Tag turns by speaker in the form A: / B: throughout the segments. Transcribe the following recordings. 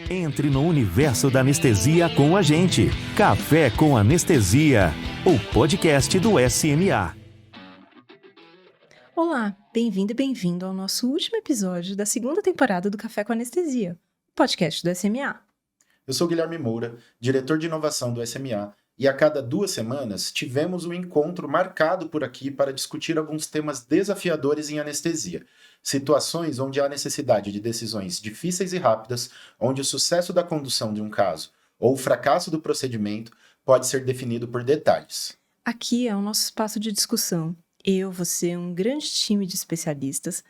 A: Entre no universo da anestesia com a gente. Café com Anestesia, o podcast do SMA.
B: Olá, bem-vindo e bem-vindo ao nosso último episódio da segunda temporada do Café com Anestesia, o podcast do SMA.
C: Eu sou Guilherme Moura, diretor de inovação do SMA, e a cada 2 semanas tivemos um encontro marcado por aqui para discutir alguns temas desafiadores em anestesia. Situações onde há necessidade de decisões difíceis e rápidas, onde o sucesso da condução de um caso ou o fracasso do procedimento pode ser definido por detalhes.
B: Aqui é o nosso espaço de discussão. Eu, você, um grande time de especialistas,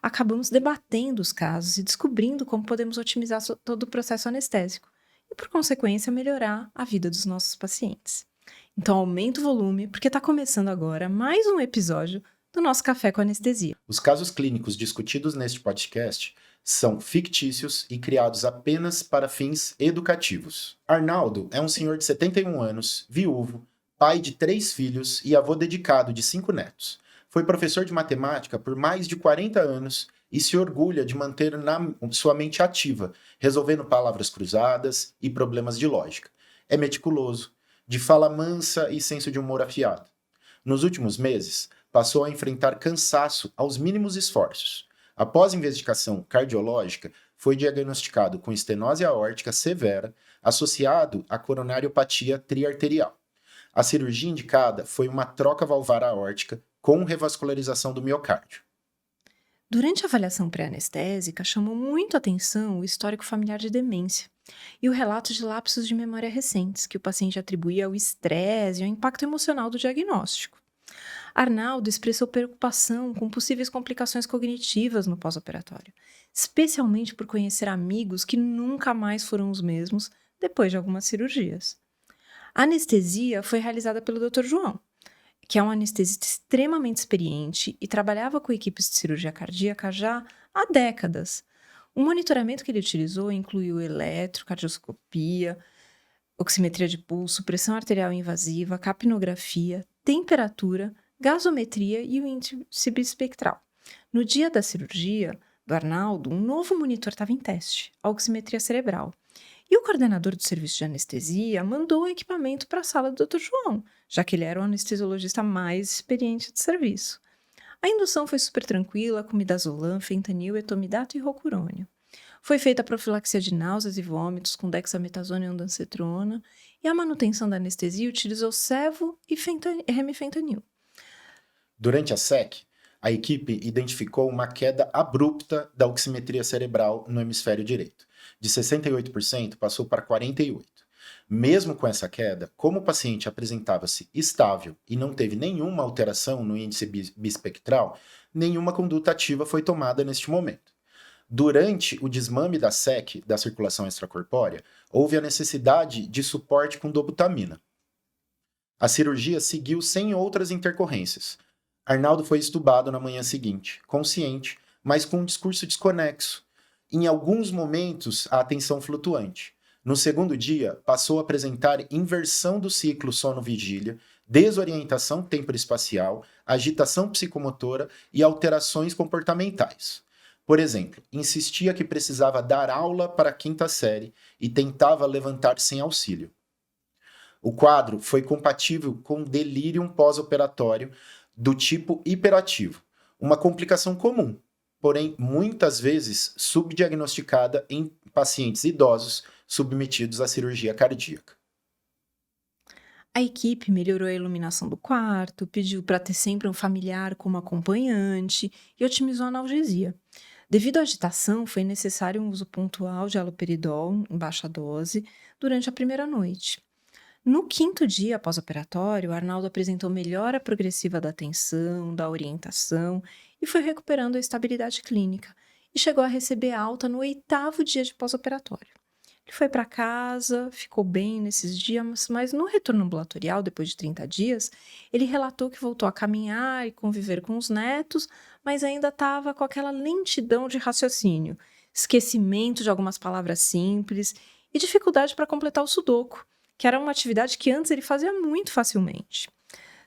B: acabamos debatendo os casos e descobrindo como podemos otimizar todo o processo anestésico e, por consequência, melhorar a vida dos nossos pacientes. Então, aumenta o volume, porque está começando agora mais um episódio do nosso Café com Anestesia.
C: Os casos clínicos discutidos neste podcast são fictícios e criados apenas para fins educativos. Arnaldo é um senhor de 71 anos, viúvo, pai de 3 filhos e avô dedicado de 5 netos. Foi professor de matemática por mais de 40 anos e se orgulha de manter sua mente ativa, resolvendo palavras cruzadas e problemas de lógica. É meticuloso, de fala mansa e senso de humor afiado. Nos últimos meses, passou a enfrentar cansaço aos mínimos esforços. Após investigação cardiológica, foi diagnosticado com estenose aórtica severa, associado à coronariopatia triarterial. A cirurgia indicada foi uma troca valvar aórtica com revascularização do miocárdio.
B: Durante a avaliação pré-anestésica, chamou muito a atenção o histórico familiar de demência e o relato de lapsos de memória recentes que o paciente atribuía ao estresse e ao impacto emocional do diagnóstico. Arnaldo expressou preocupação com possíveis complicações cognitivas no pós-operatório, especialmente por conhecer amigos que nunca mais foram os mesmos depois de algumas cirurgias. A anestesia foi realizada pelo Dr. João, que é um anestesista extremamente experiente e trabalhava com equipes de cirurgia cardíaca já há décadas. O monitoramento que ele utilizou incluiu eletrocardioscopia, oximetria de pulso, pressão arterial invasiva, capnografia, temperatura, gasometria e o índice bispectral. No dia da cirurgia do Arnaldo, um novo monitor estava em teste, a oximetria cerebral. E o coordenador do serviço de anestesia mandou o equipamento para a sala do Dr. João, já que ele era o anestesiologista mais experiente do serviço. A indução foi super tranquila, com midazolam, fentanil, etomidato e rocurônio. Foi feita a profilaxia de náuseas e vômitos com dexametasona e ondansetrona, e a manutenção da anestesia utilizou Sevo e remifentanil.
C: Durante a SEC, a equipe identificou uma queda abrupta da oximetria cerebral no hemisfério direito. De 68% passou para 48%. Mesmo com essa queda, como o paciente apresentava-se estável e não teve nenhuma alteração no índice bispectral, nenhuma conduta ativa foi tomada neste momento. Durante o desmame da SEC, da circulação extracorpórea, houve a necessidade de suporte com dobutamina. A cirurgia seguiu sem outras intercorrências. Arnaldo foi entubado na manhã seguinte, consciente, mas com um discurso desconexo. Em alguns momentos, a atenção flutuante. No segundo dia, passou a apresentar inversão do ciclo sono-vigília, desorientação temporoespacial, agitação psicomotora e alterações comportamentais. Por exemplo, insistia que precisava dar aula para a 5ª série e tentava levantar sem auxílio. O quadro foi compatível com delírio pós-operatório do tipo hiperativo, uma complicação comum, porém muitas vezes subdiagnosticada em pacientes idosos submetidos à cirurgia cardíaca.
B: A equipe melhorou a iluminação do quarto, pediu para ter sempre um familiar como acompanhante e otimizou a analgesia. Devido à agitação, foi necessário um uso pontual de haloperidol em baixa dose durante a primeira noite. No 5º dia pós-operatório, Arnaldo apresentou melhora progressiva da atenção, da orientação e foi recuperando a estabilidade clínica e chegou a receber alta no 8º dia de pós-operatório. Ele foi para casa, ficou bem nesses dias, mas no retorno ambulatorial, depois de 30 dias, ele relatou que voltou a caminhar e conviver com os netos, mas ainda estava com aquela lentidão de raciocínio, esquecimento de algumas palavras simples e dificuldade para completar o sudoku, que era uma atividade que antes ele fazia muito facilmente.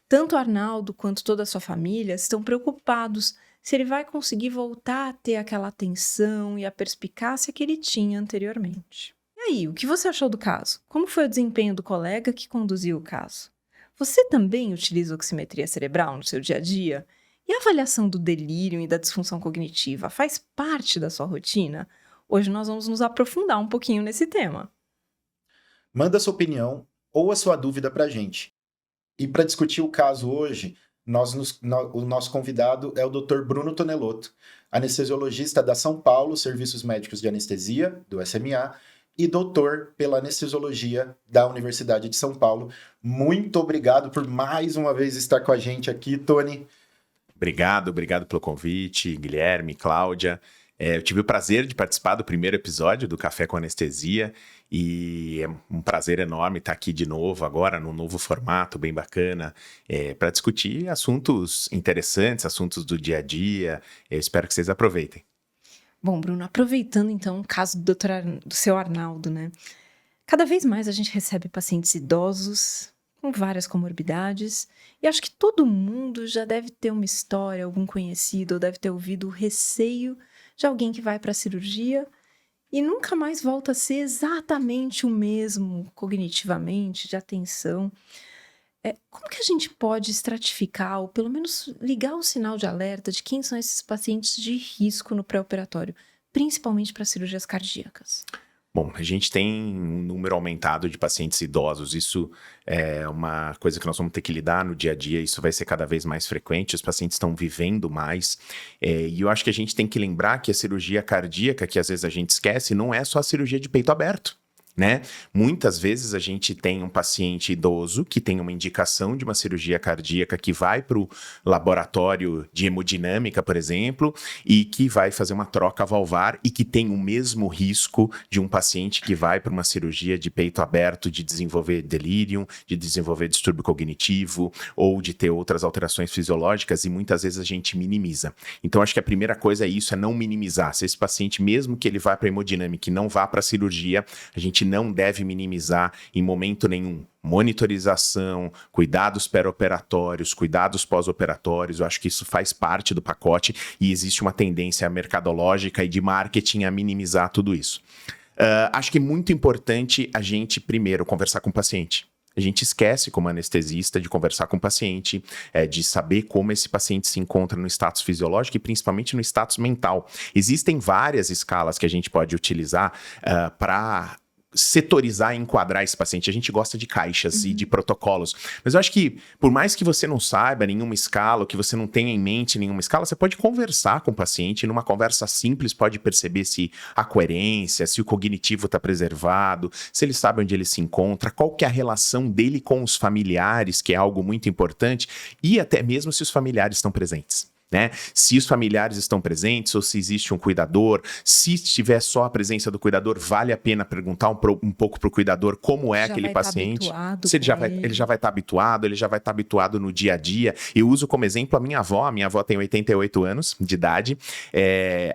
B: Tanto Arnaldo quanto toda a sua família estão preocupados se ele vai conseguir voltar a ter aquela atenção e a perspicácia que ele tinha anteriormente. Aí, o que você achou do caso? Como foi o desempenho do colega que conduziu o caso? Você também utiliza oximetria cerebral no seu dia a dia? E a avaliação do delírio e da disfunção cognitiva faz parte da sua rotina? Hoje nós vamos nos aprofundar um pouquinho nesse tema.
C: Manda sua opinião ou a sua dúvida para a gente. E para discutir o caso hoje, o nosso convidado é o Dr. Bruno Tonelotto, anestesiologista da São Paulo Serviços Médicos de Anestesia, do SMA, e doutor pela anestesiologia da Universidade de São Paulo. Muito obrigado por mais uma vez estar com a gente aqui, Tony.
D: Obrigado pelo convite, Guilherme, Cláudia. Eu tive o prazer de participar do primeiro episódio do Café com Anestesia e é um prazer enorme estar aqui de novo agora, num novo formato bem bacana, para discutir assuntos interessantes, assuntos do dia a dia. Eu espero que vocês aproveitem.
B: Bom, Bruno, aproveitando então o caso do seu Arnaldo, né? Cada vez mais a gente recebe pacientes idosos com várias comorbidades e acho que todo mundo já deve ter uma história, algum conhecido, ou deve ter ouvido o receio de alguém que vai para a cirurgia e nunca mais volta a ser exatamente o mesmo cognitivamente, de atenção. Como que a gente pode estratificar ou pelo menos ligar o sinal de alerta de quem são esses pacientes de risco no pré-operatório, principalmente para cirurgias cardíacas?
D: Bom, a gente tem um número aumentado de pacientes idosos, isso é uma coisa que nós vamos ter que lidar no dia a dia, isso vai ser cada vez mais frequente, os pacientes estão vivendo mais, e eu acho que a gente tem que lembrar que a cirurgia cardíaca, que às vezes a gente esquece, não é só a cirurgia de peito aberto. Né? Muitas vezes a gente tem um paciente idoso que tem uma indicação de uma cirurgia cardíaca que vai para o laboratório de hemodinâmica, por exemplo, e que vai fazer uma troca valvar e que tem o mesmo risco de um paciente que vai para uma cirurgia de peito aberto de desenvolver delírio, de desenvolver distúrbio cognitivo ou de ter outras alterações fisiológicas e muitas vezes a gente minimiza. Então acho que a primeira coisa é isso, é não minimizar. Se esse paciente, mesmo que ele vá para a hemodinâmica e não vá para a cirurgia, a gente não deve minimizar em momento nenhum. Monitorização, cuidados pré-operatórios, cuidados pós-operatórios, eu acho que isso faz parte do pacote e existe uma tendência mercadológica e de marketing a minimizar tudo isso. Acho que é muito importante a gente, primeiro, conversar com o paciente. A gente esquece, como anestesista, de conversar com o paciente, de saber como esse paciente se encontra no status fisiológico e principalmente no status mental. Existem várias escalas que a gente pode utilizar para setorizar e enquadrar esse paciente. A gente gosta de caixas e de protocolos. Mas eu acho que, por mais que você não saiba nenhuma escala, ou que você não tenha em mente nenhuma escala, você pode conversar com o paciente. Numa conversa simples, pode perceber se a coerência, se o cognitivo está preservado, se ele sabe onde ele se encontra, qual que é a relação dele com os familiares, que é algo muito importante, e até mesmo se os familiares estão presentes. Né? Se os familiares estão presentes ou se existe um cuidador, se tiver só a presença do cuidador, vale a pena perguntar um pouco para o cuidador como é aquele paciente. Se ele já vai estar habituado, ele já vai estar habituado no dia a dia. Eu uso como exemplo a minha avó tem 88 anos de idade,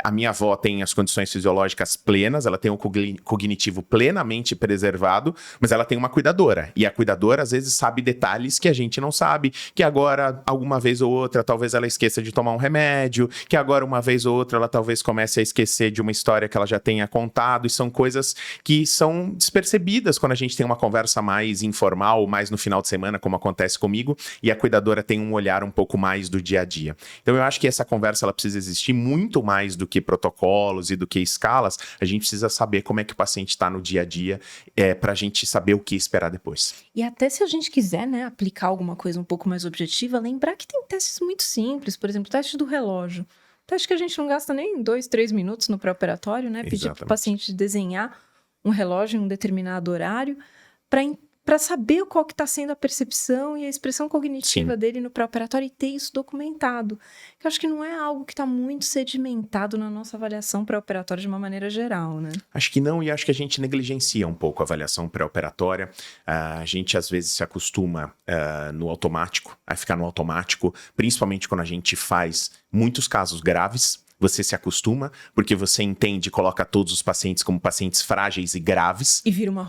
D: a minha avó tem as condições fisiológicas plenas, ela tem um cognitivo plenamente preservado, mas ela tem uma cuidadora, e a cuidadora às vezes sabe detalhes que a gente não sabe, que agora, alguma vez ou outra, talvez ela esqueça de tomar um remédio, que agora uma vez ou outra ela talvez comece a esquecer de uma história que ela já tenha contado, e são coisas que são despercebidas quando a gente tem uma conversa mais informal, mais no final de semana, como acontece comigo, e a cuidadora tem um olhar um pouco mais do dia a dia. Então eu acho que essa conversa ela precisa existir muito mais do que protocolos e do que escalas, a gente precisa saber como é que o paciente está no dia a dia, para a gente saber o que esperar depois.
B: E até se a gente quiser, né, aplicar alguma coisa um pouco mais objetiva, lembrar que tem testes muito simples, por exemplo, o teste do relógio. Teste que a gente não gasta nem 2, 3 minutos no pré-operatório, né? Pedir para o paciente desenhar um relógio em um determinado horário para saber qual que está sendo a percepção e a expressão cognitiva dele no pré-operatório e ter isso documentado. Que eu acho que não é algo que está muito sedimentado na nossa avaliação pré-operatória de uma maneira geral, né?
D: Acho que não, e acho que a gente negligencia um pouco a avaliação pré-operatória. A gente às vezes se acostuma no automático, a ficar no automático, principalmente quando a gente faz muitos casos graves, você se acostuma, porque você entende e coloca todos os pacientes como pacientes frágeis e graves.
B: E vira uma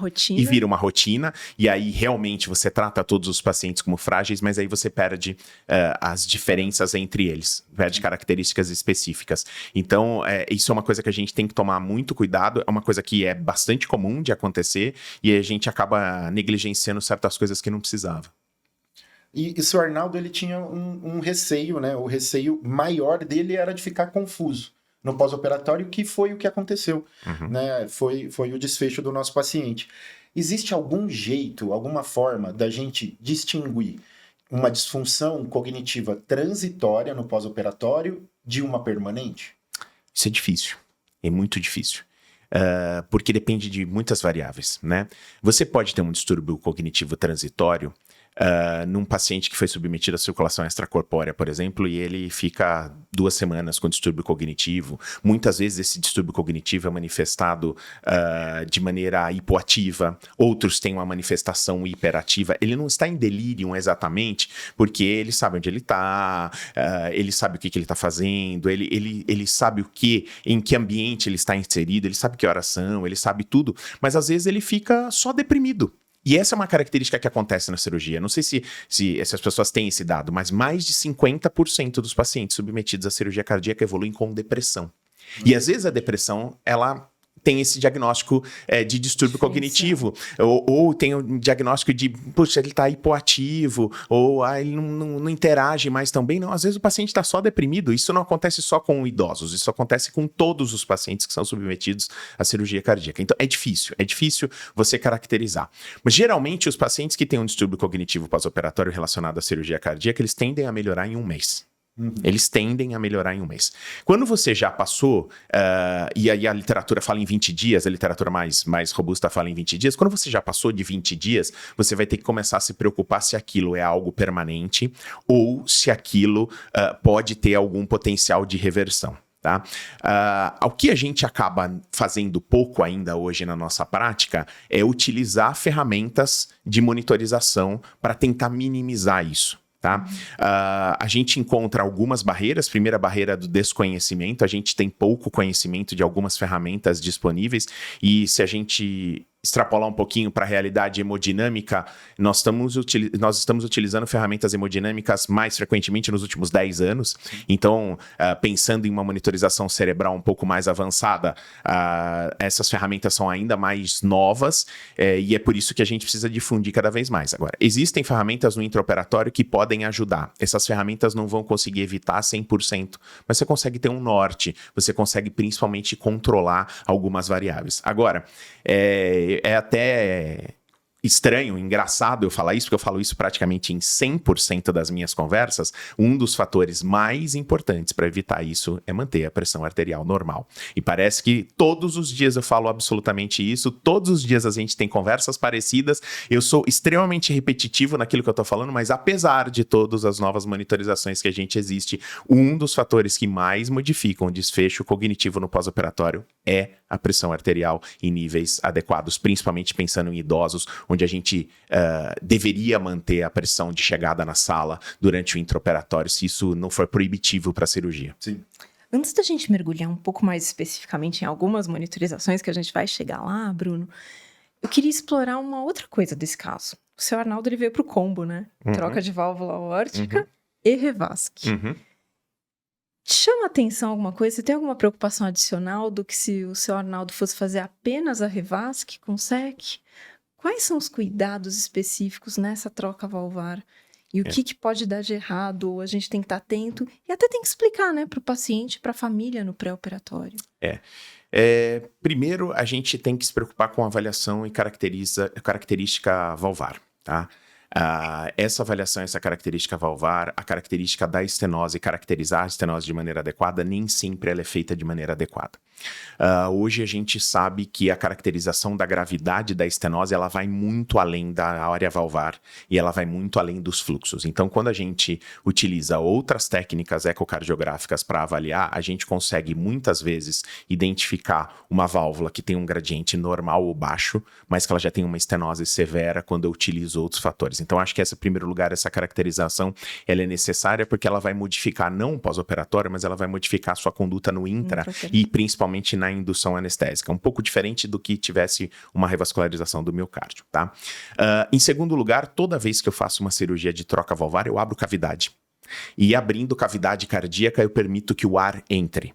B: rotina.
D: E aí realmente você trata todos os pacientes como frágeis, mas aí você perde as diferenças entre eles, perde características específicas. Então, isso é uma coisa que a gente tem que tomar muito cuidado, é uma coisa que é bastante comum de acontecer, e a gente acaba negligenciando certas coisas que não precisava.
C: E o senhor Arnaldo, ele tinha um receio, né? O receio maior dele era de ficar confuso no pós-operatório, que foi o que aconteceu, né? Foi o desfecho do nosso paciente. Existe algum jeito, alguma forma da gente distinguir uma disfunção cognitiva transitória no pós-operatório de uma permanente?
D: Isso é difícil, é muito difícil. Porque depende de muitas variáveis, né? Você pode ter um distúrbio cognitivo transitório num paciente que foi submetido à circulação extracorpórea, por exemplo, e ele fica 2 semanas com distúrbio cognitivo. Muitas vezes esse distúrbio cognitivo é manifestado de maneira hipoativa, outros têm uma manifestação hiperativa. Ele não está em delírio exatamente, porque ele sabe onde ele está, ele sabe o que ele está fazendo, ele sabe em que ambiente ele está inserido, ele sabe que horas são, ele sabe tudo, mas às vezes ele fica só deprimido. E essa é uma característica que acontece na cirurgia. Não sei se as pessoas têm esse dado, mas mais de 50% dos pacientes submetidos à cirurgia cardíaca evoluem com depressão. E às vezes a depressão, ela tem esse diagnóstico de distúrbio cognitivo, ou tem um diagnóstico de, puxa, ele está hipoativo, ou ele não interage mais tão bem. Não, às vezes o paciente está só deprimido. Isso não acontece só com idosos, isso acontece com todos os pacientes que são submetidos à cirurgia cardíaca. Então é difícil você caracterizar. Mas geralmente os pacientes que têm um distúrbio cognitivo pós-operatório relacionado à cirurgia cardíaca, eles tendem a melhorar em 1 mês. Eles tendem a melhorar em 1 mês. Quando você já passou, e aí a literatura fala em 20 dias, a literatura mais robusta fala em 20 dias, quando você já passou de 20 dias, você vai ter que começar a se preocupar se aquilo é algo permanente ou se aquilo pode ter algum potencial de reversão. Tá? O que a gente acaba fazendo pouco ainda hoje na nossa prática é utilizar ferramentas de monitorização para tentar minimizar isso. Tá? A gente encontra algumas barreiras. Primeira barreira do desconhecimento. A gente tem pouco conhecimento de algumas ferramentas disponíveis, e se a gente extrapolar um pouquinho para a realidade hemodinâmica, nós estamos utilizando ferramentas hemodinâmicas mais frequentemente nos últimos 10 anos. Então, pensando em uma monitorização cerebral um pouco mais avançada, essas ferramentas são ainda mais novas, e é por isso que a gente precisa difundir cada vez mais. Agora, existem ferramentas no intraoperatório que podem ajudar. Essas ferramentas não vão conseguir evitar 100%, mas você consegue ter um norte, você consegue principalmente controlar algumas variáveis. Agora, é até estranho, engraçado eu falar isso, porque eu falo isso praticamente em 100% das minhas conversas. Um dos fatores mais importantes para evitar isso é manter a pressão arterial normal. E parece que todos os dias eu falo absolutamente isso, todos os dias a gente tem conversas parecidas, eu sou extremamente repetitivo naquilo que eu tô falando, mas apesar de todas as novas monitorizações que a gente existe, um dos fatores que mais modificam o desfecho cognitivo no pós-operatório é a pressão arterial em níveis adequados, principalmente pensando em idosos, onde a gente deveria manter a pressão de chegada na sala durante o intraoperatório, se isso não for proibitivo para a cirurgia.
C: Sim.
B: Antes da gente mergulhar um pouco mais especificamente em algumas monitorizações que a gente vai chegar lá, Bruno, eu queria explorar uma outra coisa desse caso. O seu Arnaldo, ele veio pro combo, né? Troca de válvula aórtica e revasc. Chama atenção alguma coisa? Você tem alguma preocupação adicional do que se o seu Arnaldo fosse fazer apenas a revasc com SEC? Quais são os cuidados específicos nessa troca valvar? E o que pode dar de errado? Ou a gente tem que estar atento e até tem que explicar, né, para o paciente, para a família no pré-operatório.
D: Primeiro, a gente tem que se preocupar com a avaliação e característica valvar, tá? Essa avaliação, essa característica valvar, a característica da estenose, caracterizar a estenose de maneira adequada, nem sempre ela é feita de maneira adequada. Hoje a gente sabe que a caracterização da gravidade da estenose, ela vai muito além da área valvar e ela vai muito além dos fluxos. Então, quando a gente utiliza outras técnicas ecocardiográficas para avaliar, a gente consegue muitas vezes identificar uma válvula que tem um gradiente normal ou baixo, mas que ela já tem uma estenose severa quando eu utilizo outros fatores. coisa. Então, acho que em primeiro lugar, essa caracterização, ela é necessária porque ela vai modificar, não o pós-operatório, mas ela vai modificar a sua conduta no intra e principalmente na indução anestésica. Um pouco diferente do que tivesse uma revascularização do miocárdio, tá? Em segundo lugar, toda vez que eu faço uma cirurgia de troca valvar, eu abro cavidade. E abrindo cavidade cardíaca, eu permito que o ar entre.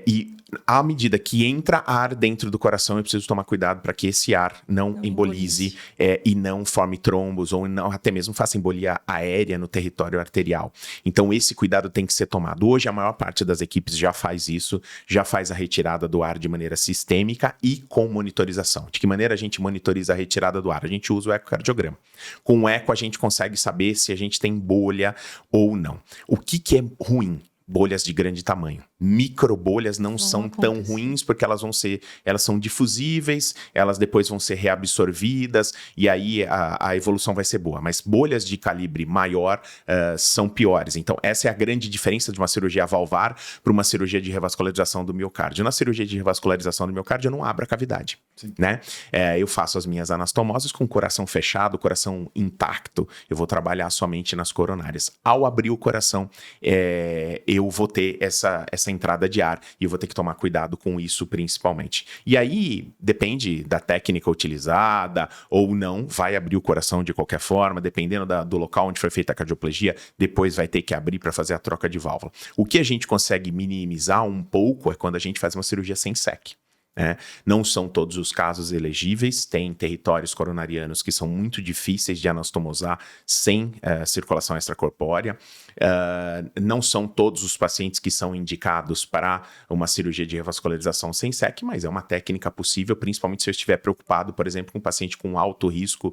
D: E à medida que entra ar dentro do coração, eu preciso tomar cuidado para que esse ar não embolize e não forme trombos ou não, até mesmo faça embolia aérea no território arterial. Então esse cuidado tem que ser tomado. Hoje a maior parte das equipes já faz isso, já faz a retirada do ar de maneira sistêmica e com monitorização. De que maneira a gente monitoriza a retirada do ar? A gente usa o ecocardiograma. Com o eco a gente consegue saber se a gente tem bolha ou não. O que é ruim? Bolhas de grande tamanho. Microbolhas não são tão ruins porque elas são difusíveis, elas depois vão ser reabsorvidas e aí a evolução vai ser boa. Mas bolhas de calibre maior são piores. Então essa é a grande diferença de uma cirurgia valvar para uma cirurgia de revascularização do miocárdio. Na cirurgia de revascularização do miocárdio eu não abro a cavidade, né? Eu faço as minhas anastomoses com o coração fechado, coração intacto. Eu vou trabalhar somente nas coronárias. Ao abrir o coração, eu vou ter essa entrada de ar e eu vou ter que tomar cuidado com isso principalmente. E aí, depende da técnica utilizada ou não, vai abrir o coração de qualquer forma, dependendo do local onde foi feita a cardioplegia, depois vai ter que abrir para fazer a troca de válvula. O que a gente consegue minimizar um pouco é quando a gente faz uma cirurgia sem SEC. Não são todos os casos elegíveis, tem territórios coronarianos que são muito difíceis de anastomosar sem circulação extracorpórea, não são todos os pacientes que são indicados para uma cirurgia de revascularização sem SEC, mas é uma técnica possível, principalmente se eu estiver preocupado, por exemplo, com um paciente com alto risco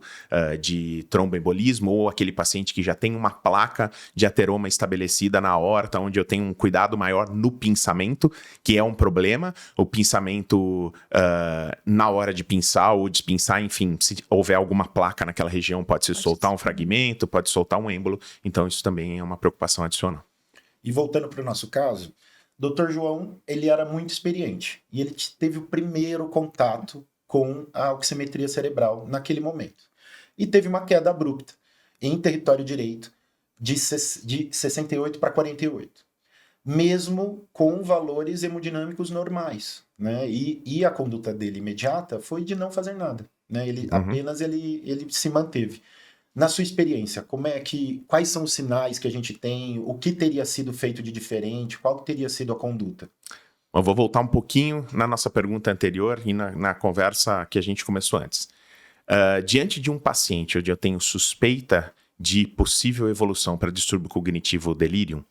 D: de tromboembolismo ou aquele paciente que já tem uma placa de ateroma estabelecida na aorta, onde eu tenho um cuidado maior no pinçamento, que é um problema, o pinçamento na hora de pinçar ou despinçar, enfim, se houver alguma placa naquela região, pode soltar um fragmento, pode soltar um êmbolo, então isso também é uma preocupação adicional.
C: E voltando para o nosso caso, Dr. João, ele era muito experiente e ele teve o primeiro contato com a oximetria cerebral naquele momento. E teve uma queda abrupta em território direito de 68 para 48. Mesmo com valores hemodinâmicos normais, né? E a conduta dele imediata foi de não fazer nada, né? Apenas ele se manteve. Na sua experiência, quais são os sinais que a gente tem? O que teria sido feito de diferente? Qual teria sido a conduta?
D: Eu vou voltar um pouquinho na nossa pergunta anterior e na conversa que a gente começou antes. Diante de um paciente onde eu tenho suspeita de possível evolução para distúrbio cognitivo ou delírio,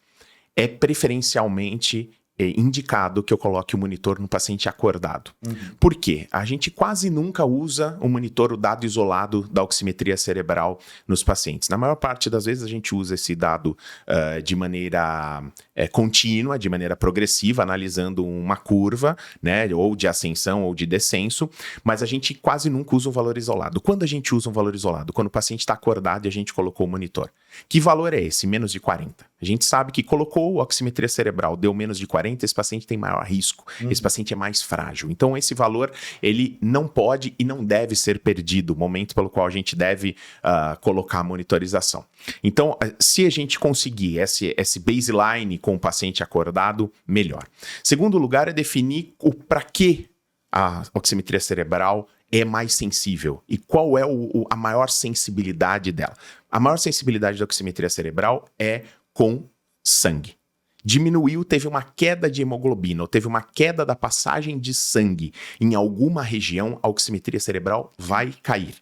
D: é preferencialmente indicado que eu coloque o monitor no paciente acordado. Por quê? A gente quase nunca usa o monitor, o dado isolado da oximetria cerebral nos pacientes. Na maior parte das vezes a gente usa esse dado de maneira contínua, de maneira progressiva, analisando uma curva, né, ou de ascensão ou de descenso, mas a gente quase nunca usa um valor isolado. Quando a gente usa um valor isolado? Quando o paciente está acordado e a gente colocou o monitor. Que valor é esse? Menos de 40. A gente sabe que colocou a oximetria cerebral, deu menos de 40, esse paciente tem maior risco, esse paciente é mais frágil. Então esse valor, ele não pode e não deve ser perdido, momento pelo qual a gente deve colocar a monitorização. Então, se a gente conseguir esse baseline com o paciente acordado, melhor. Segundo lugar é definir para que a oximetria cerebral é mais sensível e qual é a maior sensibilidade dela. A maior sensibilidade da oximetria cerebral é com sangue. Diminuiu, teve uma queda de hemoglobina, ou teve uma queda da passagem de sangue em alguma região, a oximetria cerebral vai cair.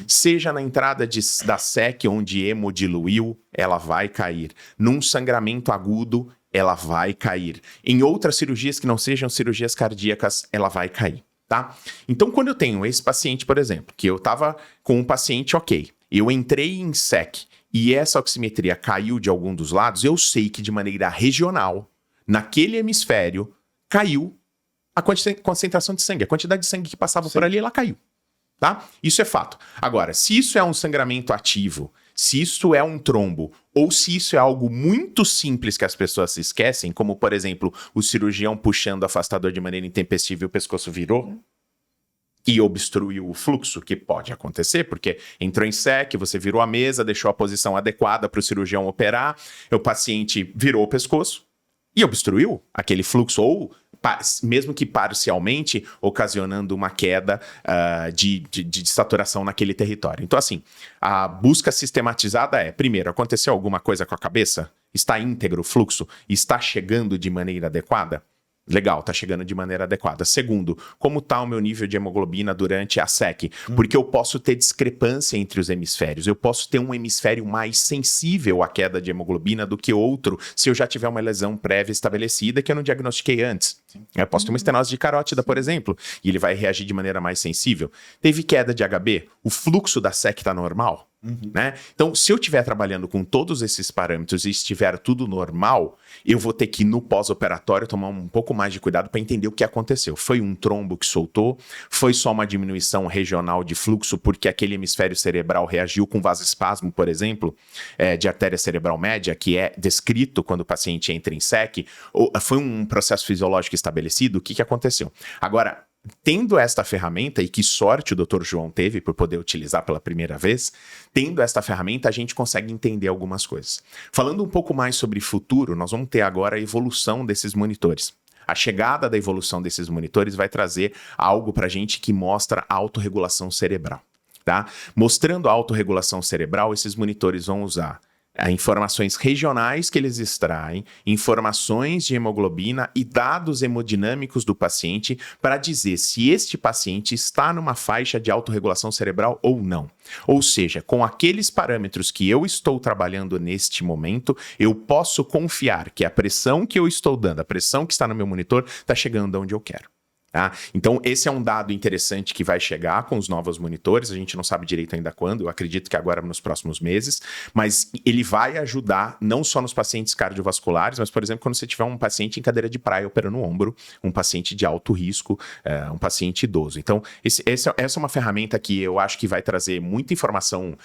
D: Seja na entrada da SEC, onde hemodiluiu, ela vai cair. Num sangramento agudo, ela vai cair. Em outras cirurgias que não sejam cirurgias cardíacas, ela vai cair, tá? Então, quando eu tenho esse paciente, por exemplo, que eu estava com um paciente ok, eu entrei em SEC e essa oximetria caiu de algum dos lados, eu sei que de maneira regional, naquele hemisfério, caiu a concentração de sangue. A quantidade de sangue que passava por ali, ela caiu. Tá? Isso é fato. Agora, se isso é um sangramento ativo, se isso é um trombo, ou se isso é algo muito simples que as pessoas se esquecem, como, por exemplo, o cirurgião puxando o afastador de maneira intempestiva e o pescoço virou, e obstruiu o fluxo, que pode acontecer, porque entrou em SEC, você virou a mesa, deixou a posição adequada para o cirurgião operar, o paciente virou o pescoço e obstruiu aquele fluxo, ou mesmo que parcialmente, ocasionando uma queda de saturação naquele território. Então, assim, a busca sistematizada é, primeiro, aconteceu alguma coisa com a cabeça? Está íntegro o fluxo? Está chegando de maneira adequada? Legal, tá chegando de maneira adequada. Segundo, como tá o meu nível de hemoglobina durante a SEC? Porque eu posso ter discrepância entre os hemisférios. Eu posso ter um hemisfério mais sensível à queda de hemoglobina do que outro se eu já tiver uma lesão prévia estabelecida que eu não diagnostiquei antes. Eu posso ter uma estenose de carótida, por exemplo, e ele vai reagir de maneira mais sensível. Teve queda de HB? O fluxo da SEC tá normal? Né? Então, se eu estiver trabalhando com todos esses parâmetros e estiver tudo normal, eu vou ter que, no pós-operatório, tomar um pouco mais de cuidado para entender o que aconteceu. Foi um trombo que soltou? Foi só uma diminuição regional de fluxo porque aquele hemisfério cerebral reagiu com vasoespasmo, por exemplo, de artéria cerebral média, que é descrito quando o paciente entra em SEC? Ou foi um processo fisiológico estabelecido? O que aconteceu? Agora, tendo esta ferramenta, e que sorte o Dr. João teve por poder utilizar pela primeira vez, tendo esta ferramenta a gente consegue entender algumas coisas. Falando um pouco mais sobre futuro, nós vamos ter agora a evolução desses monitores. A chegada da evolução desses monitores vai trazer algo para a gente que mostra a autorregulação cerebral. Tá? Mostrando a autorregulação cerebral, esses monitores vão usar informações regionais que eles extraem, informações de hemoglobina e dados hemodinâmicos do paciente para dizer se este paciente está numa faixa de autorregulação cerebral ou não. Ou seja, com aqueles parâmetros que eu estou trabalhando neste momento, eu posso confiar que a pressão que eu estou dando, a pressão que está no meu monitor, está chegando onde eu quero. Tá? Então, esse é um dado interessante que vai chegar com os novos monitores. A gente não sabe direito ainda quando, eu acredito que agora nos próximos meses, mas ele vai ajudar não só nos pacientes cardiovasculares, mas, por exemplo, quando você tiver um paciente em cadeira de praia operando o ombro, um paciente de alto risco, um paciente idoso. Então, essa é uma ferramenta que eu acho que vai trazer muita informação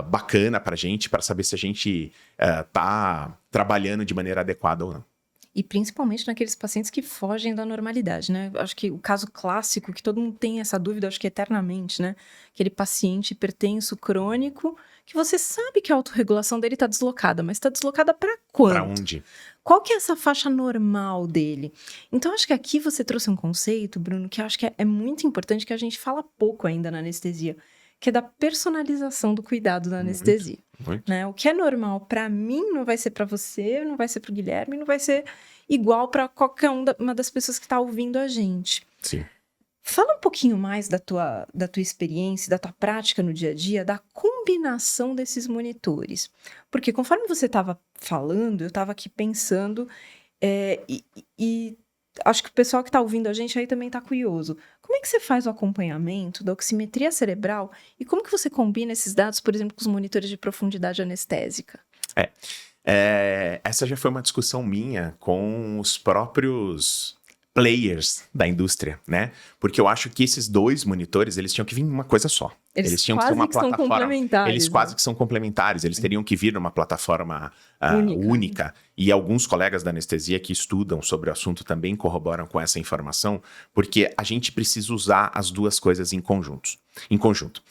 D: bacana para a gente, para saber se a gente está trabalhando de maneira adequada ou não.
B: E principalmente naqueles pacientes que fogem da normalidade, né? Acho que o caso clássico, que todo mundo tem essa dúvida, acho que eternamente, né? Aquele paciente hipertenso crônico, que você sabe que a autorregulação dele está deslocada, mas está deslocada para quanto?
D: Para onde?
B: Qual que é essa faixa normal dele? Então, acho que aqui você trouxe um conceito, Bruno, que eu acho que é muito importante, que a gente fala pouco ainda na anestesia, que é da personalização do cuidado da anestesia.
D: Muito.
B: Né? O que é normal para mim não vai ser para você, não vai ser para o Guilherme, não vai ser igual para qualquer uma das pessoas que está ouvindo a gente.
D: Sim.
B: Fala um pouquinho mais da tua experiência, da tua prática no dia a dia, da combinação desses monitores. Porque conforme você estava falando, eu estava aqui pensando e acho que o pessoal que está ouvindo a gente aí também está curioso. Como é que você faz o acompanhamento da oximetria cerebral e como que você combina esses dados, por exemplo, com os monitores de profundidade anestésica?
D: Essa já foi uma discussão minha com os próprios players da indústria, né? Porque eu acho que esses dois monitores, eles tinham que vir em uma coisa só. Eles tinham que ser uma plataforma. Eles quase que são complementares. Eles teriam que vir numa plataforma única. E alguns colegas da anestesia que estudam sobre o assunto também corroboram com essa informação, porque a gente precisa usar as duas coisas em conjunto.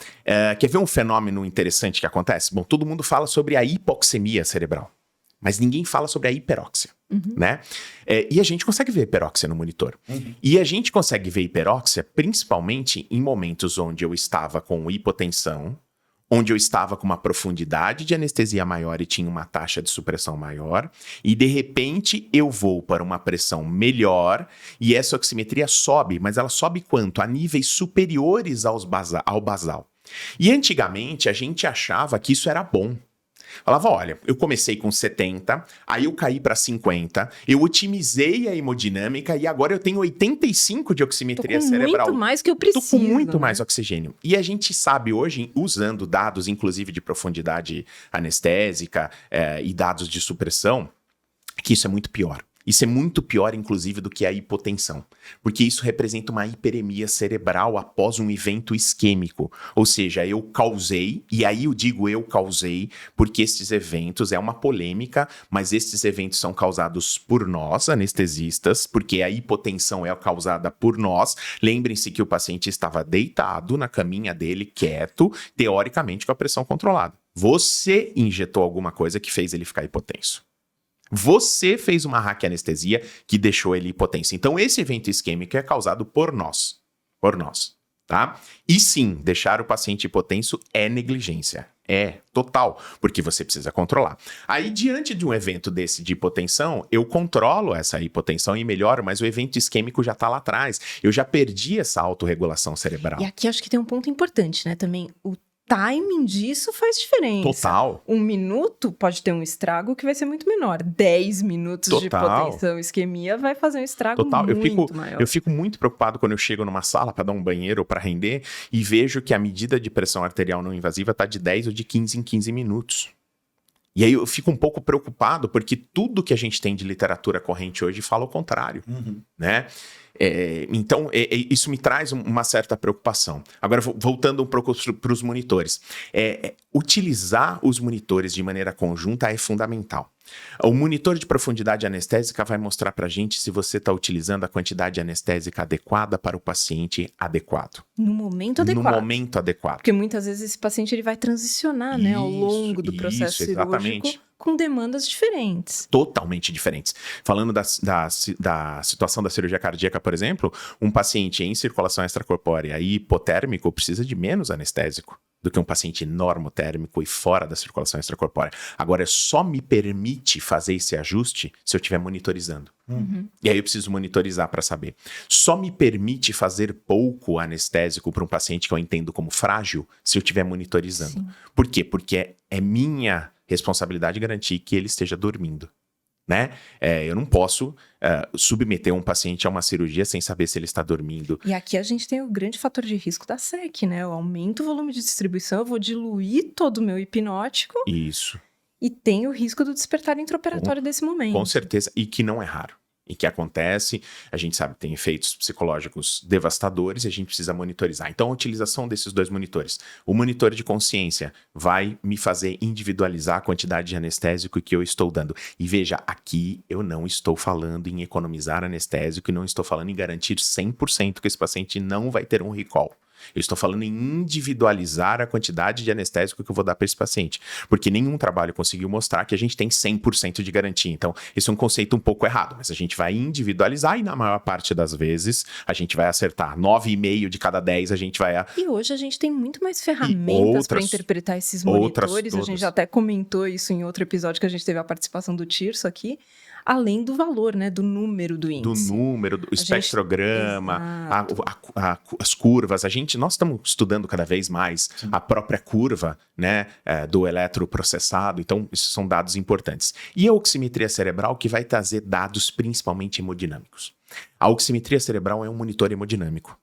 D: Quer ver um fenômeno interessante que acontece? Bom, todo mundo fala sobre a hipoxemia cerebral, mas ninguém fala sobre a hiperóxia. Né? E a gente consegue ver hiperóxia no monitor. E a gente consegue ver hiperóxia principalmente em momentos onde eu estava com hipotensão, onde eu estava com uma profundidade de anestesia maior e tinha uma taxa de supressão maior, e de repente eu vou para uma pressão melhor e essa oximetria sobe, mas ela sobe quanto? A níveis superiores ao basal. E antigamente a gente achava que isso era bom. Falava, olha, eu comecei com 70, aí eu caí para 50, eu otimizei a hemodinâmica e agora eu tenho 85 de oximetria cerebral.
B: Muito mais que eu preciso.
D: Tô com muito mais oxigênio. E a gente sabe hoje, usando dados inclusive de profundidade anestésica e dados de supressão, que isso é muito pior. Isso é muito pior, inclusive, do que a hipotensão, porque isso representa uma hiperemia cerebral após um evento isquêmico. Ou seja, eu causei, e aí eu digo eu causei, porque estes eventos, é uma polêmica, mas estes eventos são causados por nós, anestesistas, porque a hipotensão é causada por nós. Lembrem-se que o paciente estava deitado na caminha dele, quieto, teoricamente com a pressão controlada. Você injetou alguma coisa que fez ele ficar hipotenso. Você fez uma raquianestesia que deixou ele hipotenso. Então, esse evento isquêmico é causado por nós. Por nós, tá? E sim, deixar o paciente hipotenso é negligência. É, total, porque você precisa controlar. Aí, diante de um evento desse de hipotensão, eu controlo essa hipotensão e melhoro, mas o evento isquêmico já tá lá atrás. Eu já perdi essa autorregulação cerebral.
B: E aqui acho que tem um ponto importante, né? Também o timing disso faz diferença.
D: Total.
B: 1 minuto pode ter um estrago que vai ser muito menor. 10 minutos de hipotensão, isquemia vai fazer um estrago muito maior.
D: Eu fico muito preocupado quando eu chego numa sala para dar um banheiro ou para render e vejo que a medida de pressão arterial não invasiva está de 10 ou de 15 em 15 minutos. E aí eu fico um pouco preocupado porque tudo que a gente tem de literatura corrente hoje fala o contrário, né? Então, isso me traz uma certa preocupação. Agora, voltando um pouco para os monitores. Utilizar os monitores de maneira conjunta é fundamental. O monitor de profundidade anestésica vai mostrar para a gente se você está utilizando a quantidade anestésica adequada para o paciente adequado.
B: No momento adequado.
D: No momento adequado.
B: Porque muitas vezes esse paciente ele vai transicionar, né, ao longo do processo cirúrgico
D: exatamente.
B: Com demandas diferentes.
D: Totalmente diferentes. Falando da situação da cirurgia cardíaca, por exemplo, um paciente em circulação extracorpórea e hipotérmico precisa de menos anestésico do que um paciente normotérmico e fora da circulação extracorpórea. Agora, só me permite fazer esse ajuste se eu estiver monitorizando. E aí eu preciso monitorizar para saber. Só me permite fazer pouco anestésico para um paciente que eu entendo como frágil se eu estiver monitorizando.
B: Sim.
D: Por quê? Porque é minha responsabilidade garantir que ele esteja dormindo. Né? Eu não posso submeter um paciente a uma cirurgia sem saber se ele está dormindo.
B: E aqui a gente tem o grande fator de risco da SEC, né? Eu aumento o volume de distribuição, eu vou diluir todo o meu hipnótico.
D: Isso.
B: E tem o risco do despertar intraoperatório desse momento.
D: Com certeza, e que não é raro. E que acontece, a gente sabe que tem efeitos psicológicos devastadores e a gente precisa monitorizar. Então, a utilização desses 2 monitores. O monitor de consciência vai me fazer individualizar a quantidade de anestésico que eu estou dando. E veja, aqui eu não estou falando em economizar anestésico e não estou falando em garantir 100% que esse paciente não vai ter um recall. Eu estou falando em individualizar a quantidade de anestésico que eu vou dar para esse paciente. Porque nenhum trabalho conseguiu mostrar que a gente tem 100% de garantia. Então, esse é um conceito um pouco errado. Mas a gente vai individualizar e, na maior parte das vezes, a gente vai acertar. 9,5 de cada 10 a gente vai...
B: E hoje a gente tem muito mais ferramentas para interpretar esses monitores. A gente já até comentou isso em outro episódio que a gente teve a participação do Tirso aqui. Além do valor, né? Do número do índice.
D: Do número, do espectrograma, as curvas. Nós estamos estudando cada vez mais a própria curva, né, do eletroprocessado. Então, esses são dados importantes. E a oximetria cerebral que vai trazer dados principalmente hemodinâmicos. A oximetria cerebral é um monitor hemodinâmico.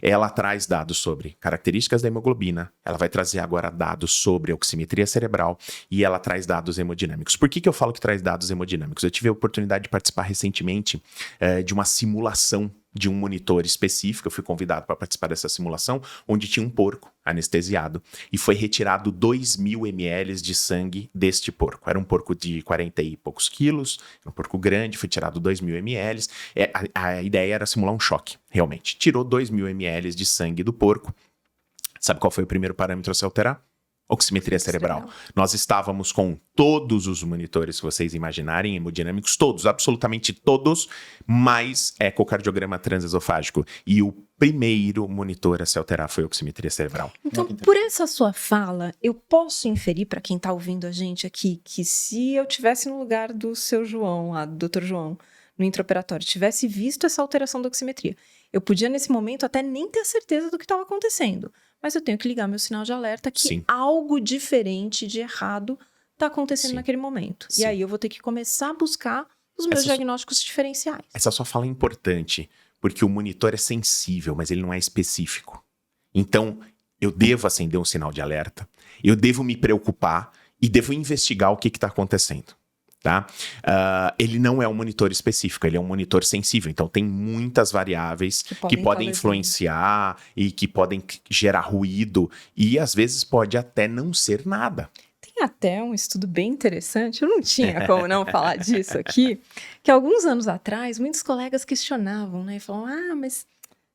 D: Ela traz dados sobre características da hemoglobina, ela vai trazer agora dados sobre oximetria cerebral e ela traz dados hemodinâmicos. Por que eu falo que traz dados hemodinâmicos? Eu tive a oportunidade de participar recentemente de uma simulação de um monitor específico. Eu fui convidado para participar dessa simulação, onde tinha um porco anestesiado e foi retirado 2.000 ml de sangue deste porco. Era um porco de 40 e poucos quilos, um porco grande, foi tirado 2.000 ml. A ideia era simular um choque, realmente. Tirou 2.000 ml de sangue do porco. Sabe qual foi o primeiro parâmetro a se alterar? Oximetria cerebral. Nós estávamos com todos os monitores que vocês imaginarem, hemodinâmicos, todos, absolutamente todos, mais ecocardiograma transesofágico. E o primeiro monitor a se alterar foi a oximetria cerebral.
B: Então, por essa sua fala, eu posso inferir para quem está ouvindo a gente aqui que se eu tivesse no lugar do seu João, do Dr. João, no intraoperatório, tivesse visto essa alteração da oximetria, eu podia nesse momento até nem ter certeza do que estava acontecendo. Mas eu tenho que ligar meu sinal de alerta que algo diferente de errado está acontecendo naquele momento. E aí eu vou ter que começar a buscar os meus diagnósticos diferenciais. Essa
D: sua fala é importante, porque o monitor é sensível, mas ele não é específico. Então, eu devo acender um sinal de alerta, eu devo me preocupar e devo investigar o que está acontecendo. Tá? Ele não é um monitor específico, ele é um monitor sensível. Então, tem muitas variáveis que podem influenciar e que podem gerar ruído. E, às vezes, pode até não ser nada.
B: Tem até um estudo bem interessante, eu não tinha como não falar disso aqui, que alguns anos atrás, muitos colegas questionavam, né? E falavam, mas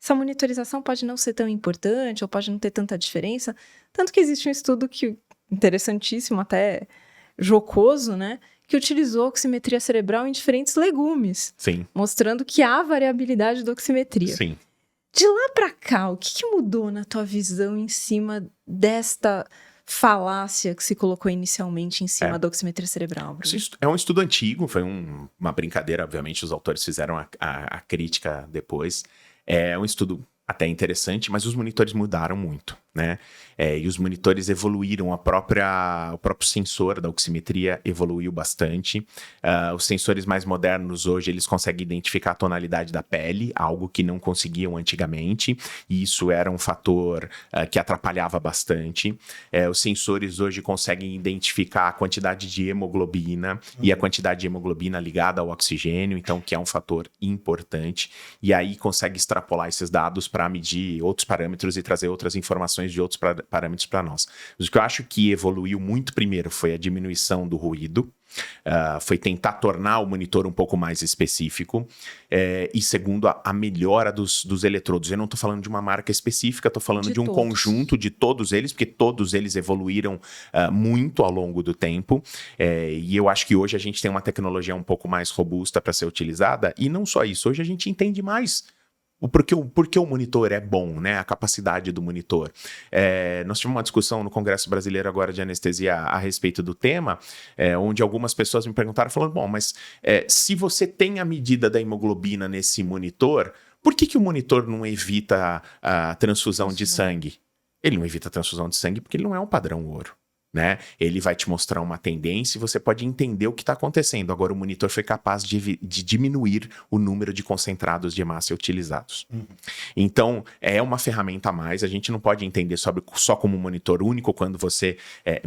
B: essa monitorização pode não ser tão importante ou pode não ter tanta diferença. Tanto que existe um estudo interessantíssimo, até jocoso, né? Que utilizou oximetria cerebral em diferentes legumes.
D: Sim.
B: Mostrando que há variabilidade da oximetria.
D: Sim.
B: De lá para cá, o que mudou na tua visão em cima desta falácia que se colocou inicialmente em cima da oximetria cerebral, Bruno?
D: É um estudo antigo, foi uma brincadeira, obviamente os autores fizeram a crítica depois. É um estudo até interessante, mas os monitores mudaram muito, né? E os monitores evoluíram, o próprio sensor da oximetria evoluiu bastante. Os sensores mais modernos hoje, eles conseguem identificar a tonalidade da pele, algo que não conseguiam antigamente, e isso era um fator que atrapalhava bastante. Os sensores hoje conseguem identificar a quantidade de hemoglobina e a quantidade de hemoglobina ligada ao oxigênio, então que é um fator importante, e aí consegue extrapolar esses dados para medir outros parâmetros e trazer outras informações de outros parâmetros para nós. Mas o que eu acho que evoluiu muito primeiro foi a diminuição do ruído, foi tentar tornar o monitor um pouco mais específico, e segundo, a melhora dos eletrodos. Eu não estou falando de uma marca específica, estou falando de um conjunto de todos eles, porque todos eles evoluíram muito ao longo do tempo, e eu acho que hoje a gente tem uma tecnologia um pouco mais robusta para ser utilizada, e não só isso, hoje a gente entende mais porque o monitor é bom, né? A capacidade do monitor. Nós tivemos uma discussão no Congresso Brasileiro agora de Anestesia a respeito do tema, onde algumas pessoas me perguntaram, falando, bom, mas se você tem a medida da hemoglobina nesse monitor, por que o monitor não evita a transfusão de sangue? Ele não evita a transfusão de sangue porque ele não é um padrão ouro, né? Ele vai te mostrar uma tendência e você pode entender o que está acontecendo. Agora, o monitor foi capaz de diminuir o número de concentrados de hemácia utilizados. Então, é uma ferramenta a mais. A gente não pode entender só como um monitor único. Quando você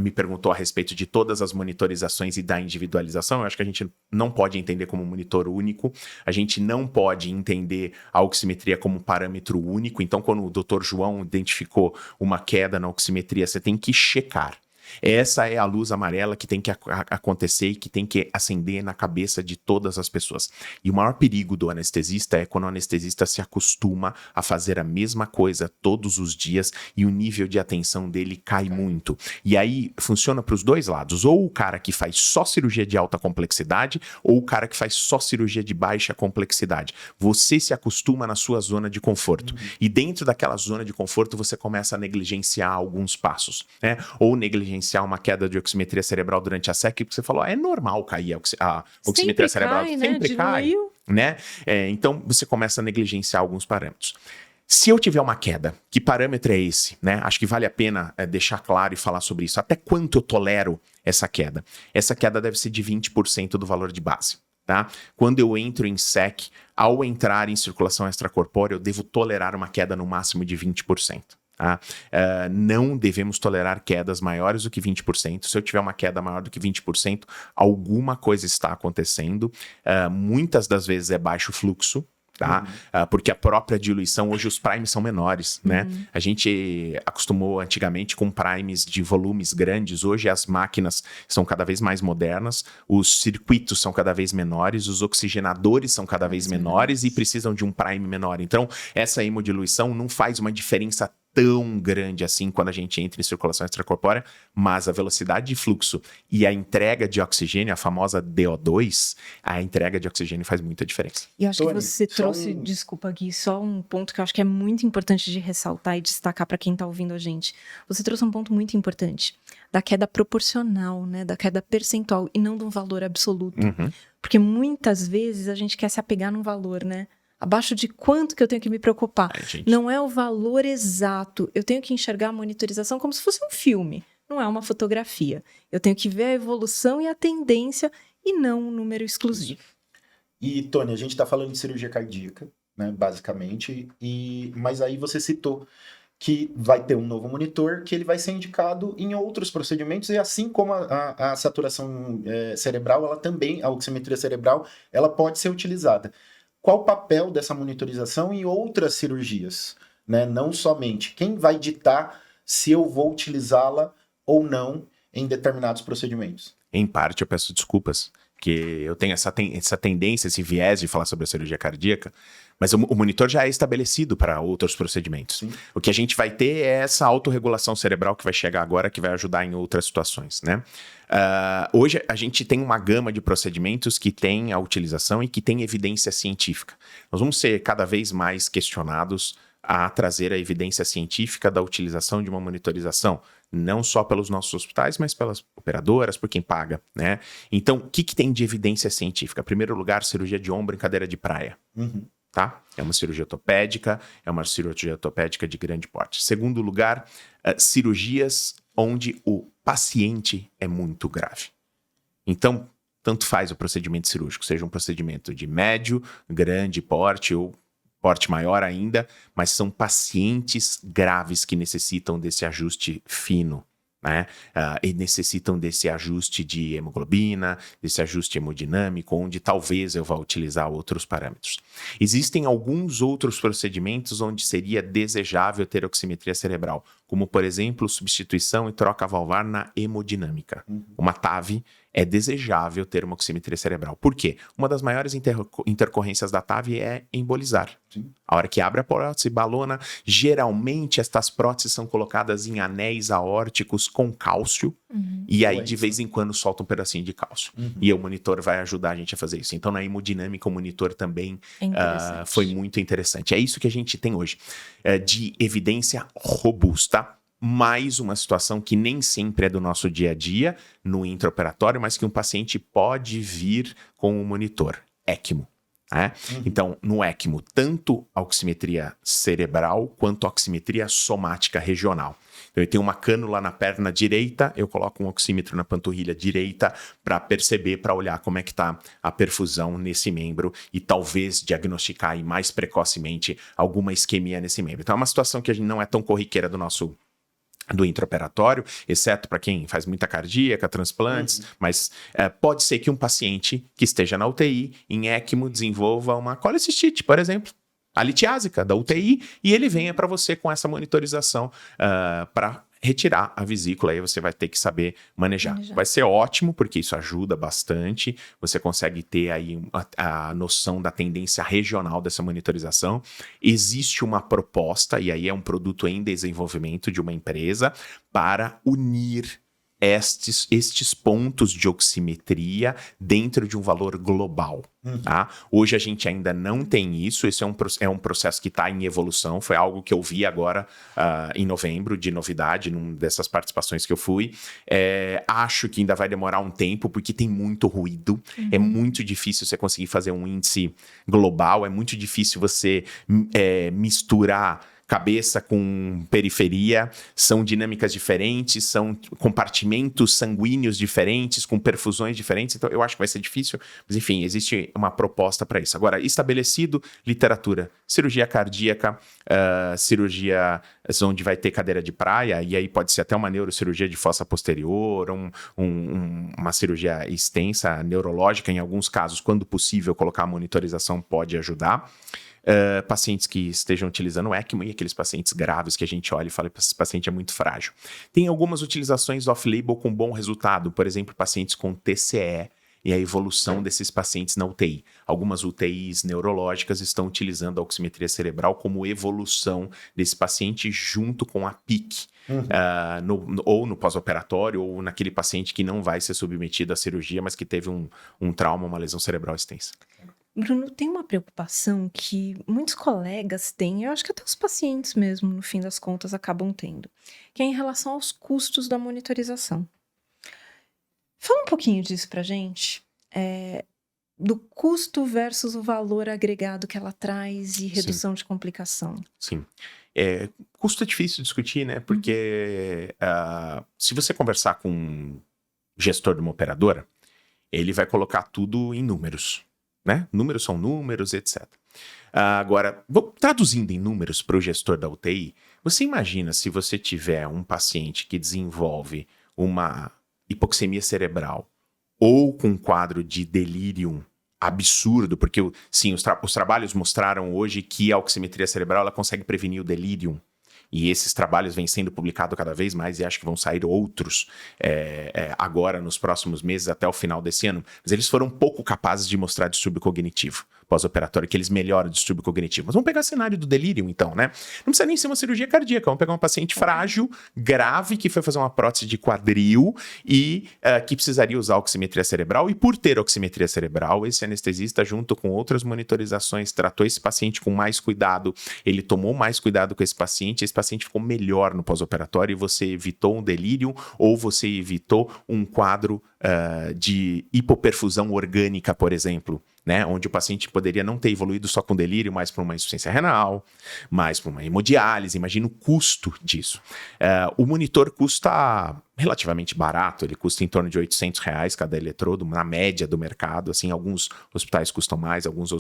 D: me perguntou a respeito de todas as monitorizações e da individualização, eu acho que a gente não pode entender como um monitor único. A gente não pode entender a oximetria como um parâmetro único. Então, quando o Dr. João identificou uma queda na oximetria, você tem que checar. Essa é a luz amarela que tem que acontecer e que tem que acender na cabeça de todas as pessoas. E o maior perigo do anestesista é quando o anestesista se acostuma a fazer a mesma coisa todos os dias e o nível de atenção dele cai muito. E aí funciona para os dois lados. Ou o cara que faz só cirurgia de alta complexidade ou o cara que faz só cirurgia de baixa complexidade. Você se acostuma na sua zona de conforto. E dentro daquela zona de conforto você começa a negligenciar alguns passos, né? Ou negligenciar uma queda de oximetria cerebral durante a SEC, porque você falou, é normal cair a oximetria cerebral. Sempre cai, né? Então, você começa a negligenciar alguns parâmetros. Se eu tiver uma queda, que parâmetro é esse, né? Acho que vale a pena deixar claro e falar sobre isso. Até quanto eu tolero essa queda? Essa queda deve ser de 20% do valor de base. Tá? Quando eu entro em SEC, ao entrar em circulação extracorpórea, eu devo tolerar uma queda no máximo de 20%. Tá? Não devemos tolerar quedas maiores do que 20%. Se eu tiver uma queda maior do que 20%, alguma coisa está acontecendo. Muitas das vezes é baixo fluxo. Tá? Porque a própria diluição, hoje os primes são menores, né? A gente acostumou antigamente com primes de volumes grandes, hoje as máquinas são cada vez mais modernas, os circuitos são cada vez menores, os oxigenadores são cada vez menores e precisam de um prime menor. Então, essa hemodiluição não faz uma diferença tão grande assim quando a gente entra em circulação extracorpórea, mas a velocidade de fluxo e a entrega de oxigênio, a famosa DO2, a entrega de oxigênio faz muita diferença.
B: E eu acho que você trouxe, desculpa Gui, só um ponto que eu acho que é muito importante de ressaltar e destacar para quem está ouvindo a gente. Você trouxe um ponto muito importante, da queda proporcional, né, da queda percentual e não de um valor absoluto. Porque muitas vezes a gente quer se apegar num valor, né? Abaixo de quanto que eu tenho que me preocupar? Não é o valor exato. Eu tenho que enxergar a monitorização como se fosse um filme. Não é uma fotografia. Eu tenho que ver a evolução e a tendência e não um número exclusivo.
C: E, Tony, a gente está falando de cirurgia cardíaca, né, basicamente. Mas aí você citou que vai ter um novo monitor que ele vai ser indicado em outros procedimentos, e assim como a saturação cerebral, ela também, a oximetria cerebral, ela pode ser utilizada. Qual o papel dessa monitorização em outras cirurgias? Né? Não somente quem vai ditar se eu vou utilizá-la ou não em determinados procedimentos.
D: Em parte, eu peço desculpas, que eu tenho essa tendência, esse viés de falar sobre a cirurgia cardíaca, mas o monitor já é estabelecido para outros procedimentos.
C: Sim.
D: O que a gente vai ter é essa autorregulação cerebral que vai chegar agora, que vai ajudar em outras situações, né? Hoje a gente tem uma gama de procedimentos que tem a utilização e que tem evidência científica. Nós vamos ser cada vez mais questionados a trazer a evidência científica da utilização de uma monitorização, não só pelos nossos hospitais, mas pelas operadoras, por quem paga, né? Então, o que tem de evidência científica? Em primeiro lugar, cirurgia de ombro em cadeira de praia.
C: Uhum.
D: Tá? É uma cirurgia ortopédica, de grande porte. Segundo lugar, cirurgias onde o paciente é muito grave. Então, tanto faz o procedimento cirúrgico, seja um procedimento de médio, grande porte ou porte maior ainda, mas são pacientes graves que necessitam desse ajuste fino, né? E necessitam desse ajuste de hemoglobina, desse ajuste hemodinâmico, onde talvez eu vá utilizar outros parâmetros. Existem alguns outros procedimentos onde seria desejável ter oximetria cerebral, como, por exemplo, substituição e troca valvar na hemodinâmica. Uma TAV é desejável ter uma oximetria cerebral. Por quê? Uma das maiores intercorrências da TAV é embolizar.
C: Sim.
D: A hora que abre a prótese, balona, geralmente estas próteses são colocadas em anéis aórticos com cálcio, e aí de vez em quando solta um pedacinho de cálcio. E o monitor vai ajudar a gente a fazer isso. Então na hemodinâmica o monitor também foi muito interessante. É isso que a gente tem hoje, de evidência robusta. Mais uma situação que nem sempre é do nosso dia a dia, no intraoperatório, mas que um paciente pode vir com o monitor, ECMO. Né? Então, no ECMO, tanto a oximetria cerebral quanto a oximetria somática regional. Então, eu tenho uma cânula na perna direita, eu coloco um oxímetro na panturrilha direita para perceber, para olhar como é que está a perfusão nesse membro e talvez diagnosticar aí mais precocemente alguma isquemia nesse membro. Então, é uma situação que a gente não é tão corriqueira do intraoperatório, exceto para quem faz muita cardíaca, transplantes, mas pode ser que um paciente que esteja na UTI, em ECMO, desenvolva uma colecistite, por exemplo, a litiásica da UTI, e ele venha para você com essa monitorização para retirar a vesícula, aí você vai ter que saber manejar. Vai ser ótimo, porque isso ajuda bastante, você consegue ter aí a noção da tendência regional dessa monitorização. Existe uma proposta, e aí é um produto em desenvolvimento de uma empresa, para unir estes pontos de oximetria dentro de um valor global. Tá? Hoje a gente ainda não tem isso, esse é um processo que está em evolução, foi algo que eu vi agora em novembro, de novidade, numa dessas participações que eu fui. Acho que ainda vai demorar um tempo, porque tem muito ruído, é muito difícil você conseguir fazer um índice global, é muito difícil você misturar cabeça com periferia, são dinâmicas diferentes, são compartimentos sanguíneos diferentes, com perfusões diferentes, então eu acho que vai ser difícil, mas enfim, existe uma proposta para isso. Agora, estabelecido, literatura, cirurgia cardíaca, cirurgia onde vai ter cadeira de praia, e aí pode ser até uma neurocirurgia de fossa posterior, uma cirurgia extensa, neurológica, em alguns casos, quando possível, colocar a monitorização pode ajudar. Pacientes que estejam utilizando o ECMO e aqueles pacientes graves que a gente olha e fala que esse paciente é muito frágil. Tem algumas utilizações off-label com bom resultado, por exemplo, pacientes com TCE e a evolução desses pacientes na UTI. Algumas UTIs neurológicas estão utilizando a oximetria cerebral como evolução desse paciente junto com a PIC. Ou no pós-operatório, ou naquele paciente que não vai ser submetido à cirurgia, mas que teve um trauma, uma lesão cerebral extensa.
B: Bruno, tem uma preocupação que muitos colegas têm, eu acho que até os pacientes mesmo, no fim das contas, acabam tendo, que é em relação aos custos da monitorização. Fala um pouquinho disso pra gente, do custo versus o valor agregado que ela traz e redução de complicação.
D: Sim. Custo é difícil de discutir, né? Porque se você conversar com um gestor de uma operadora, ele vai colocar tudo em números. Né? Números são números, etc. Agora, traduzindo em números para o gestor da UTI, Você imagina se você tiver um paciente que desenvolve uma hipoxemia cerebral ou com um quadro de delírio absurdo, porque sim, os trabalhos mostraram hoje que a oximetria cerebral ela consegue prevenir o delírio. E esses trabalhos vêm sendo publicados cada vez mais e acho que vão sair outros agora nos próximos meses até o final desse ano. Mas eles foram pouco capazes de mostrar distúrbio cognitivo pós-operatório, que eles melhoram o distúrbio cognitivo. Mas vamos pegar o cenário do delírio, então, né? Não precisa nem ser uma cirurgia cardíaca. Vamos pegar um paciente frágil, grave, que foi fazer uma prótese de quadril e que precisaria usar oximetria cerebral. E por ter oximetria cerebral, esse anestesista, junto com outras monitorizações, tratou esse paciente com mais cuidado. Ele tomou mais cuidado com esse paciente ficou melhor no pós-operatório e você evitou um delírio ou você evitou um quadro de hipoperfusão orgânica, por exemplo, né? Onde o paciente poderia não ter evoluído só com delírio, mas para uma insuficiência renal, mais para uma hemodiálise. Imagina o custo disso. O monitor custa relativamente barato, ele custa em torno de R$800 cada eletrodo, na média do mercado. Assim, alguns hospitais custam mais, alguns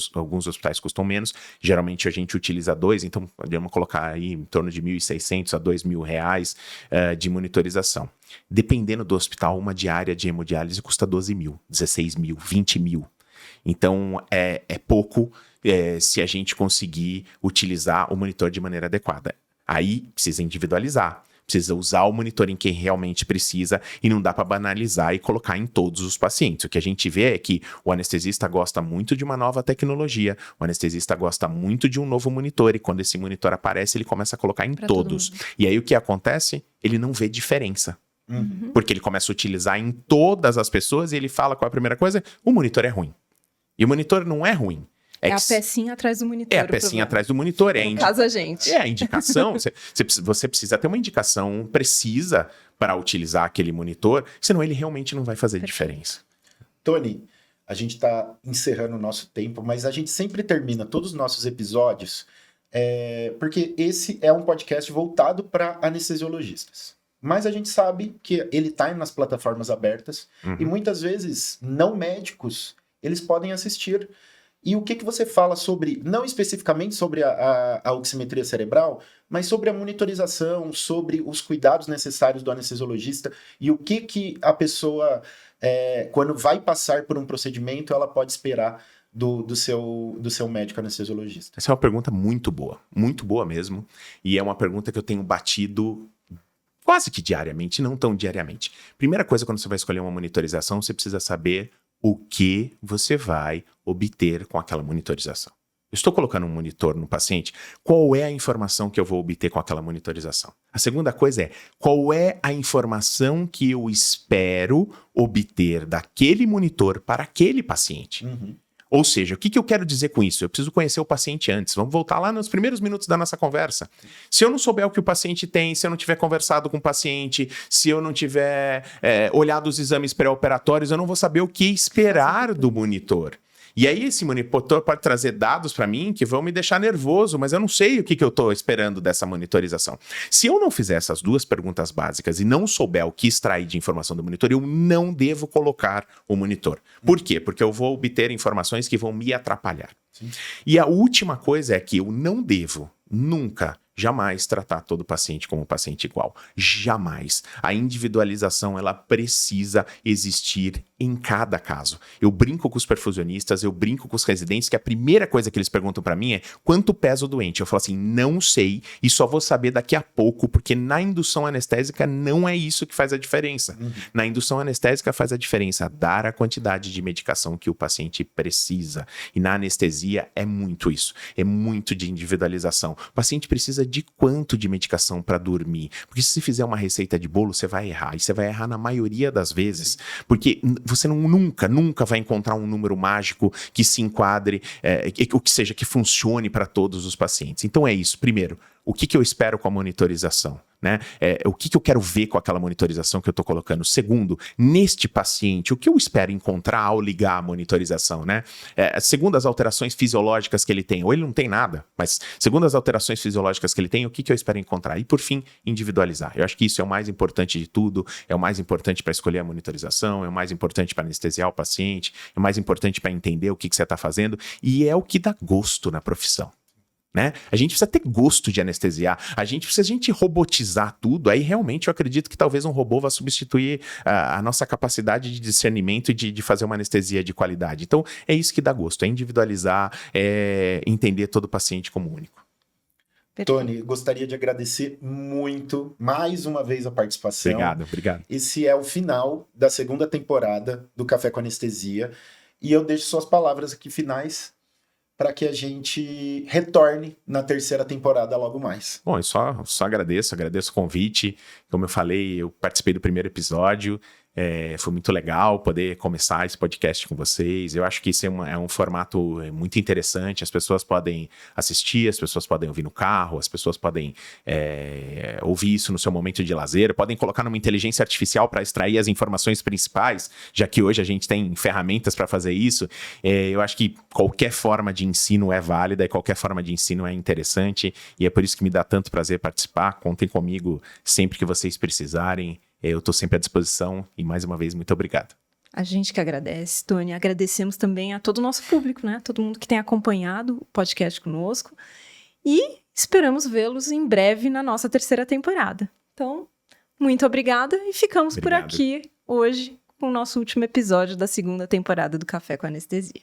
D: hospitais custam menos. Geralmente a gente utiliza 2, então podemos colocar aí em torno de R$1.600 a R$2.000 de monitorização. Dependendo do hospital, uma diária de hemodiálise custa 12 mil, 16 mil, 20 mil. Então, é pouco se a gente conseguir utilizar o monitor de maneira adequada. Aí, precisa individualizar. Precisa usar o monitor em quem realmente precisa e não dá para banalizar e colocar em todos os pacientes. O que a gente vê é que o anestesista gosta muito de uma nova tecnologia, o anestesista gosta muito de um novo monitor e quando esse monitor aparece, ele começa a colocar em todos. E aí, o que acontece? Ele não vê diferença. Uhum. Porque ele começa a utilizar em todas as pessoas e ele fala qual é a primeira coisa? O monitor é ruim. E o monitor não é ruim.
B: É a pecinha atrás do monitor.
D: É a pecinha atrás do monitor.
B: No caso, a gente.
D: É a indicação. Você precisa ter uma indicação precisa para utilizar aquele monitor, senão ele realmente não vai fazer diferença.
C: Tony, a gente está encerrando o nosso tempo, mas a gente sempre termina todos os nossos episódios porque esse é um podcast voltado para anestesiologistas. Mas a gente sabe que ele está nas plataformas abertas e muitas vezes não médicos eles podem assistir. E o que você fala sobre, não especificamente sobre a oximetria cerebral, mas sobre a monitorização, sobre os cuidados necessários do anestesiologista e o que a pessoa, quando vai passar por um procedimento, ela pode esperar do seu médico anestesiologista?
D: Essa é uma pergunta muito boa mesmo. E é uma pergunta que eu tenho batido quase que diariamente, não tão diariamente. Primeira coisa, quando você vai escolher uma monitorização, você precisa saber o que você vai obter com aquela monitorização. Eu estou colocando um monitor no paciente, qual é a informação que eu vou obter com aquela monitorização? A segunda coisa é, qual é a informação que eu espero obter daquele monitor para aquele paciente? Uhum. Ou seja, o que eu quero dizer com isso? Eu preciso conhecer o paciente antes. Vamos voltar lá nos primeiros minutos da nossa conversa. Se eu não souber o que o paciente tem, se eu não tiver conversado com o paciente, se eu não tiver olhado os exames pré-operatórios, eu não vou saber o que esperar do monitor. E aí esse monitor pode trazer dados para mim que vão me deixar nervoso, mas eu não sei o que eu estou esperando dessa monitorização. Se eu não fizer essas duas perguntas básicas e não souber o que extrair de informação do monitor, eu não devo colocar o monitor. Por quê? Porque eu vou obter informações que vão me atrapalhar. Sim. E a última coisa é que eu não devo nunca, jamais tratar todo paciente como um paciente igual. Jamais. A individualização, ela precisa existir em cada caso. Eu brinco com os perfusionistas, eu brinco com os residentes, que a primeira coisa que eles perguntam para mim é quanto pesa o doente? Eu falo assim, não sei e só vou saber daqui a pouco, porque na indução anestésica não é isso que faz a diferença. Uhum. Na indução anestésica faz a diferença dar a quantidade de medicação que o paciente precisa. E na anestesia é muito isso. É muito de individualização. O paciente precisa de quanto de medicação para dormir? Porque se você fizer uma receita de bolo, você vai errar. E você vai errar na maioria das vezes. Porque você nunca vai encontrar um número mágico que se enquadre, ou que seja, que funcione para todos os pacientes. Então é isso. Primeiro, o que eu espero com a monitorização? Né? O que eu quero ver com aquela monitorização que eu estou colocando? Segundo, neste paciente, o que eu espero encontrar ao ligar a monitorização? Né? Segundo as alterações fisiológicas que ele tem, ou ele não tem nada, mas segundo as alterações fisiológicas que ele tem, o que eu espero encontrar? E por fim, individualizar. Eu acho que isso é o mais importante de tudo, é o mais importante para escolher a monitorização, é o mais importante para anestesiar o paciente, é o mais importante para entender o que você está fazendo e é o que dá gosto na profissão. né? A gente precisa ter gosto de anestesiar. Se a gente robotizar tudo, aí realmente eu acredito que talvez um robô vá substituir a nossa capacidade de discernimento e de fazer uma anestesia de qualidade. Então, é isso que dá gosto, é individualizar, é entender todo paciente como único.
C: Tony, gostaria de agradecer muito, mais uma vez, a participação.
D: Obrigado.
C: Esse é o final da segunda temporada do Café com Anestesia. E eu deixo suas palavras aqui finais para que a gente retorne na terceira temporada logo mais.
D: Bom, eu só agradeço o convite. Como eu falei, eu participei do primeiro episódio. Foi muito legal poder começar esse podcast com vocês. Eu acho que isso é um formato muito interessante. As pessoas podem assistir, as pessoas podem ouvir no carro, as pessoas podem ouvir isso no seu momento de lazer, podem colocar numa inteligência artificial para extrair as informações principais, já que hoje a gente tem ferramentas para fazer isso. Eu acho que qualquer forma de ensino é válida e qualquer forma de ensino é interessante, e é por isso que me dá tanto prazer participar. Contem comigo sempre que vocês precisarem. Eu estou sempre à disposição e, mais uma vez, muito obrigado.
B: A gente que agradece, Tony. Agradecemos também a todo o nosso público, né? Todo mundo que tem acompanhado o podcast conosco. E esperamos vê-los em breve na nossa terceira temporada. Então, muito obrigada e ficamos por aqui hoje com o nosso último episódio da segunda temporada do Café com Anestesia.